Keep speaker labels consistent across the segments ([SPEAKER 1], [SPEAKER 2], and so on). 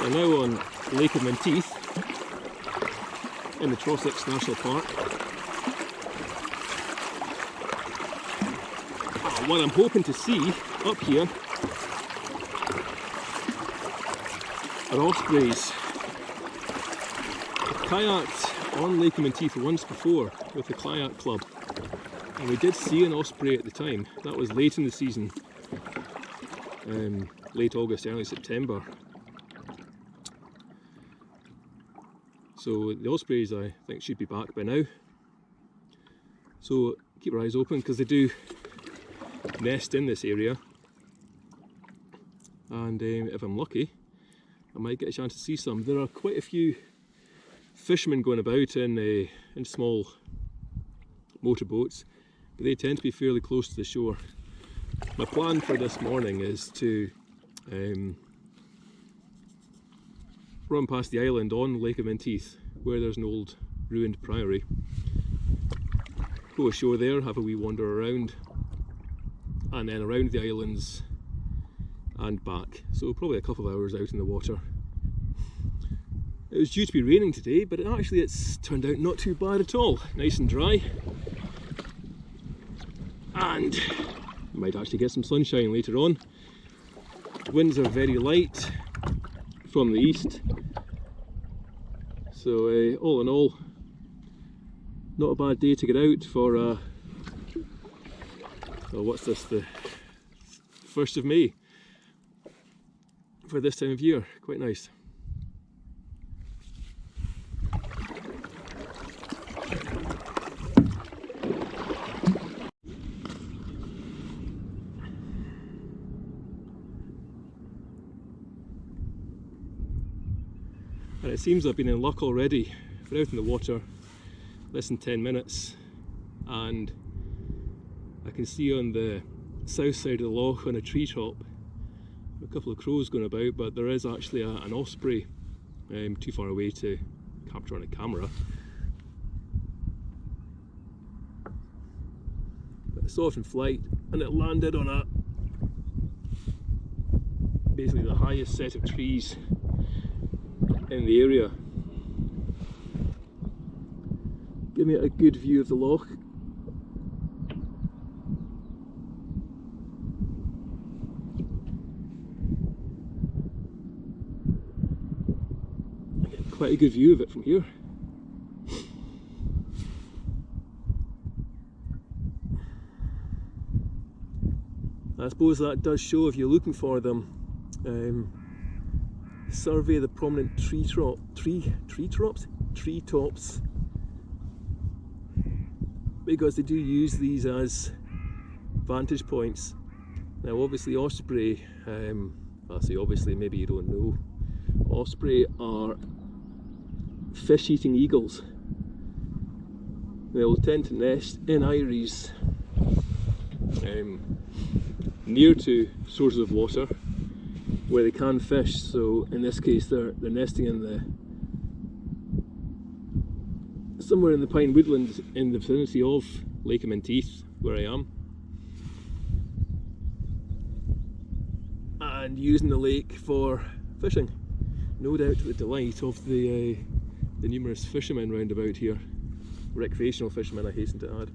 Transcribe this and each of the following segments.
[SPEAKER 1] We're now on Lake of Menteith in the Trossachs National Park. What I'm hoping to see up here are ospreys. I've kayaked on Lake of Menteith once before with the kayak club, and we did see an osprey at the time. That was late in the season, late August, early September. So the ospreys, I think, should be back by now. So keep your eyes open, because they do nest in this area, and if I'm lucky I might get a chance to see some. There are quite a few fishermen going about in small motorboats, but they tend to be fairly close to the shore. My plan for this morning is to run past the island on Lake of Menteith, where there's an old ruined priory. Go ashore there, have a wee wander around, and then around the islands and back. So probably a couple of hours out in the water. It was due to be raining today, but it's turned out not too bad at all. Nice and dry. And might actually get some sunshine later on. Winds are very light from the east. So all in all, not a bad day to get out for well, what's this, the 1st of May for this time of year. Quite nice. And it seems I've been in luck already. We're out in the water less than 10 minutes, and I can see on the south side of the loch on a treetop a couple of crows going about, but there is actually an osprey too far away to capture on a camera. But I saw it in flight, and it landed on basically the highest set of trees in the area. Give me a good view of the loch. I get quite a good view of it from here. I suppose that does show, if you're looking for them, survey the prominent treetops, because they do use these as vantage points. Now obviously osprey, I'll say obviously, maybe you don't know, osprey are fish-eating eagles. They'll tend to nest in eyries near to sources of water where they can fish. So in this case they're nesting in somewhere in the pine woodland in the vicinity of Lake of Menteith, where I am, and using the lake for fishing, no doubt to the delight of the numerous fishermen round about here, recreational fishermen I hasten to add.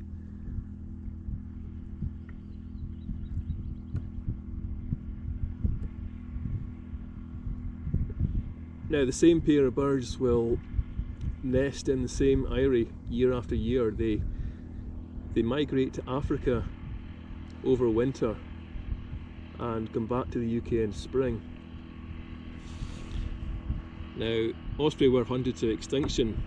[SPEAKER 1] Now the same pair of birds will nest in the same eyrie year after year. They migrate to Africa over winter and come back to the UK in spring. Now osprey were hunted to extinction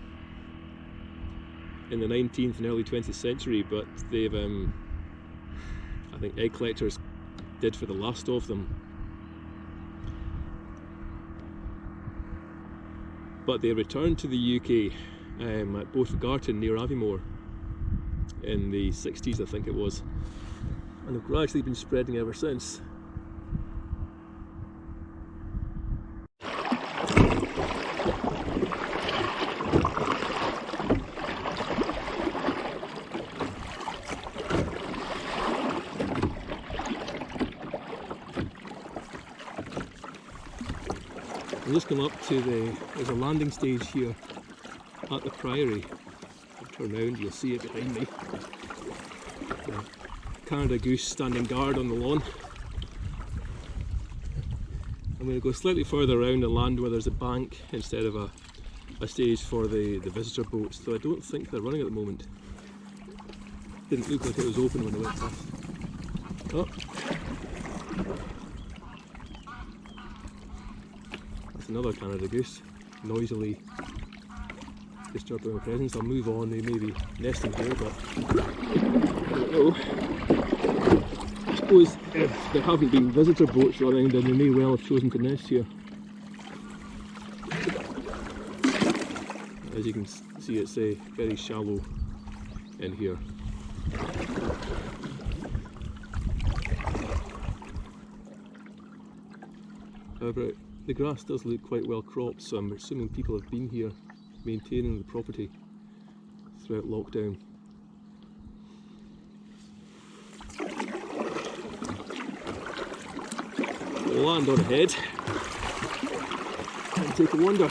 [SPEAKER 1] in the 19th and early 20th century, but they've I think egg collectors did for the last of them. But they returned to the UK at Garton near Aviemore in the 60s, I think it was, and have gradually been spreading ever since. I'm just coming up to there's a landing stage here at the Priory. I'll turn around, you'll see it behind me. Canada goose standing guard on the lawn. I'm going to go slightly further around and land where there's a bank instead of a stage for the visitor boats, though I don't think they're running at the moment. Didn't look like it was open when I went past. Oh. That's another Canada goose, noisily disturbing my presence. I'll move on, they may be nesting here, but I don't know. I suppose if there haven't been visitor boats running, then they may well have chosen to nest here. As you can see, it's very shallow in here. However, the grass does look quite well cropped, so I'm assuming people have been here maintaining the property throughout lockdown. We'll land on ahead and take a wander.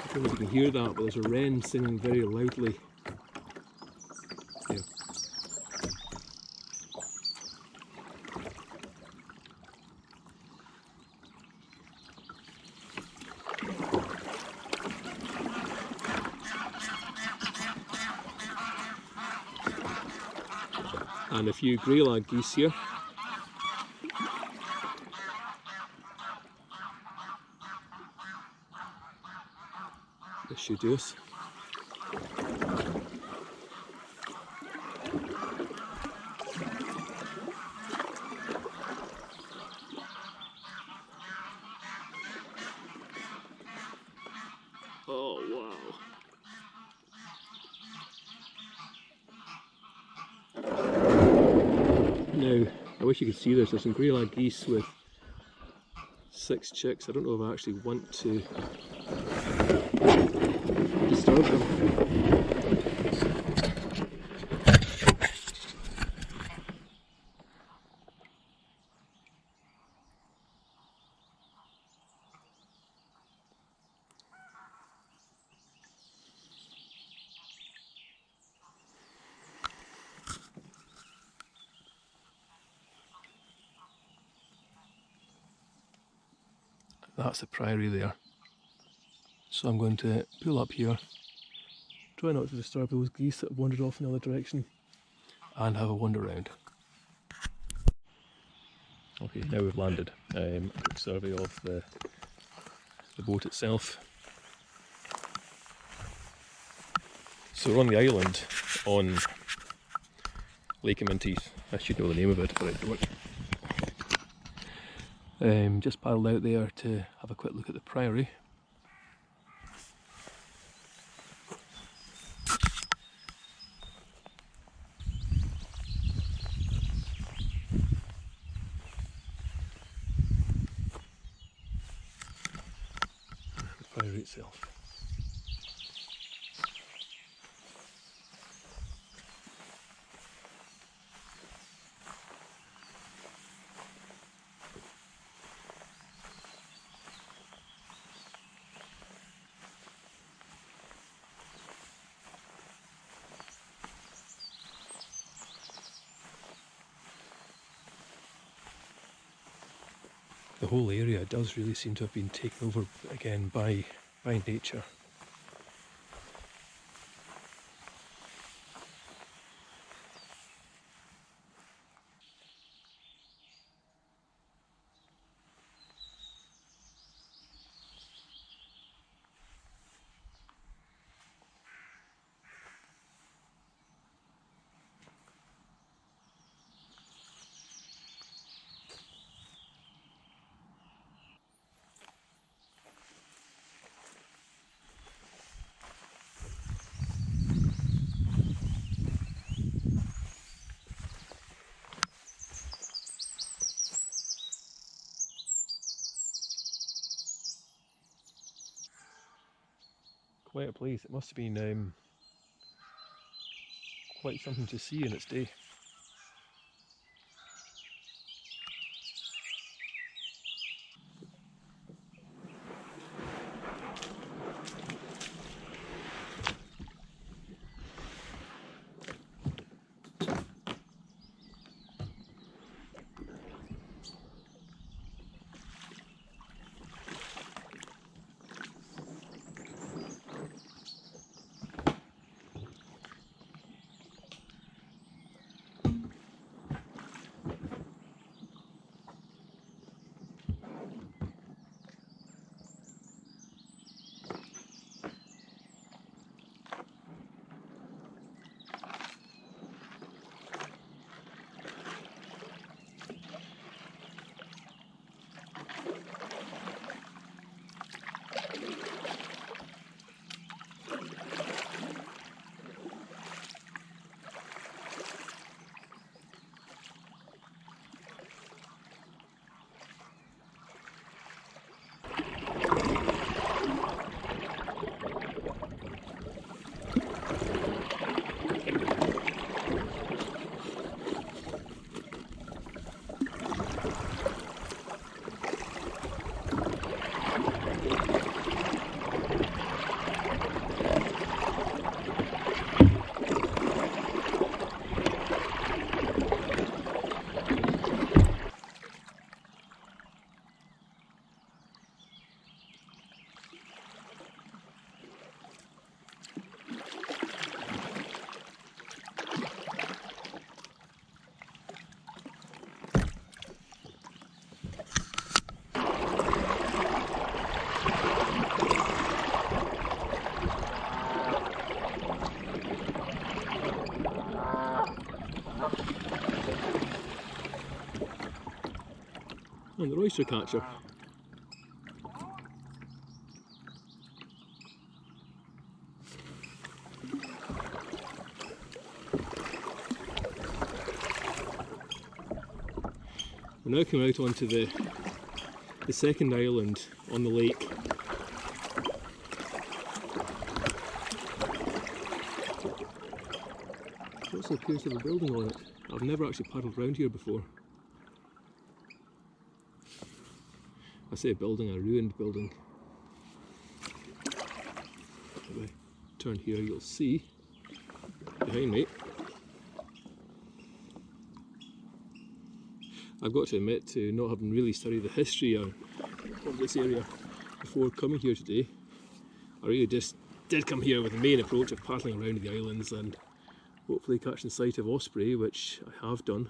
[SPEAKER 1] I don't know if you can hear that, but there's a wren singing very loudly. Yeah. And a few greylag geese here. This should do us. Oh wow. Now, I wish you could see this. There's some greylag geese with 6 chicks. I don't know if I actually want to disturb them. That's the Priory there. So I'm going to pull up here, try not to disturb those geese that have wandered off in the other direction, and have a wander around. Okay, now we've landed. A quick survey of the boat itself. So we're on the island on Lake of Menteith. I should know the name of it, but I don't. Just paddled out there to have a quick look at the Priory. The Priory itself. The whole area does really seem to have been taken over again by nature. quite a place. It must have been quite something to see in its day. And the oyster catcher. We're now coming out onto the second island on the lake. It also appears to have a building on it. I've never actually paddled around here before. I say a building, a ruined building. If I turn here, you'll see behind me. I've got to admit to not having really studied the history of this area before coming here today. I really just did come here with the main approach of paddling around the islands and hopefully catching sight of osprey, which I have done.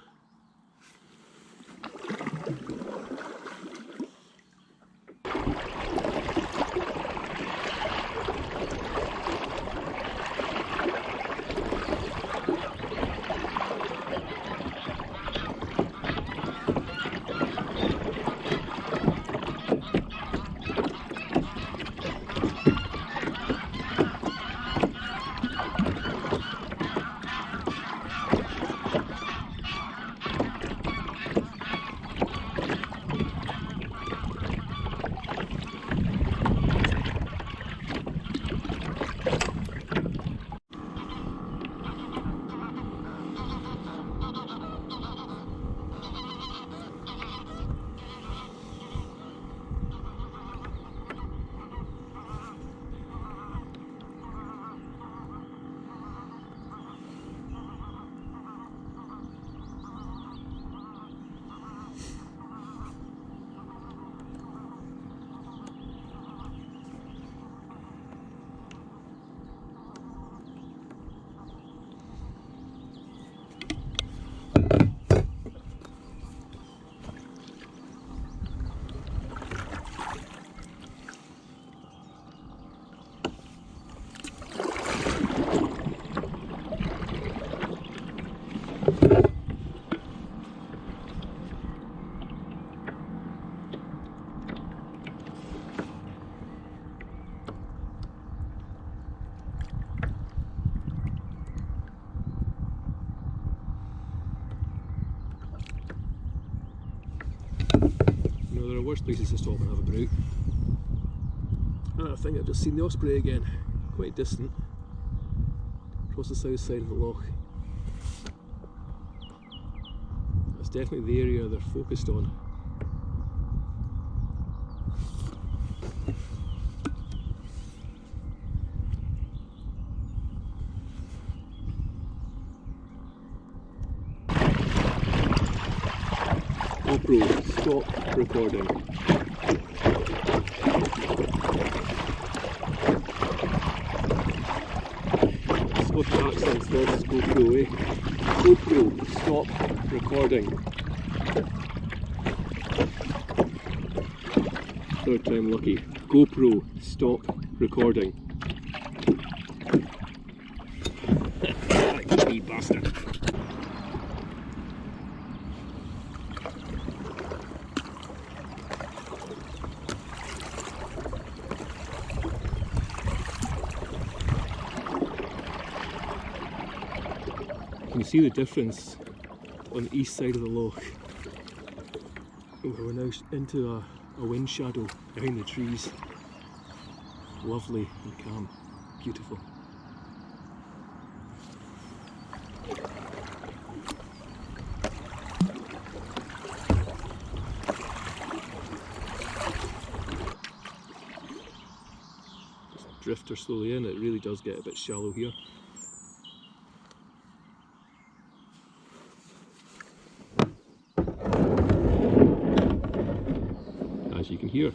[SPEAKER 1] You know, there are worse places to stop and have a break. And I think I've just seen the osprey again. quite distant, across the south side of the loch. That's definitely the area they're focused on. GoPro, stop recording. Scottish accents versus GoPro, eh? GoPro, stop recording. Third time lucky. GoPro, stop recording. You bastard. You can see the difference on the east side of the loch. We're now into a wind shadow behind the trees. Lovely and calm, beautiful. Just drift her slowly in, it really does get a bit shallow here. As you can hear.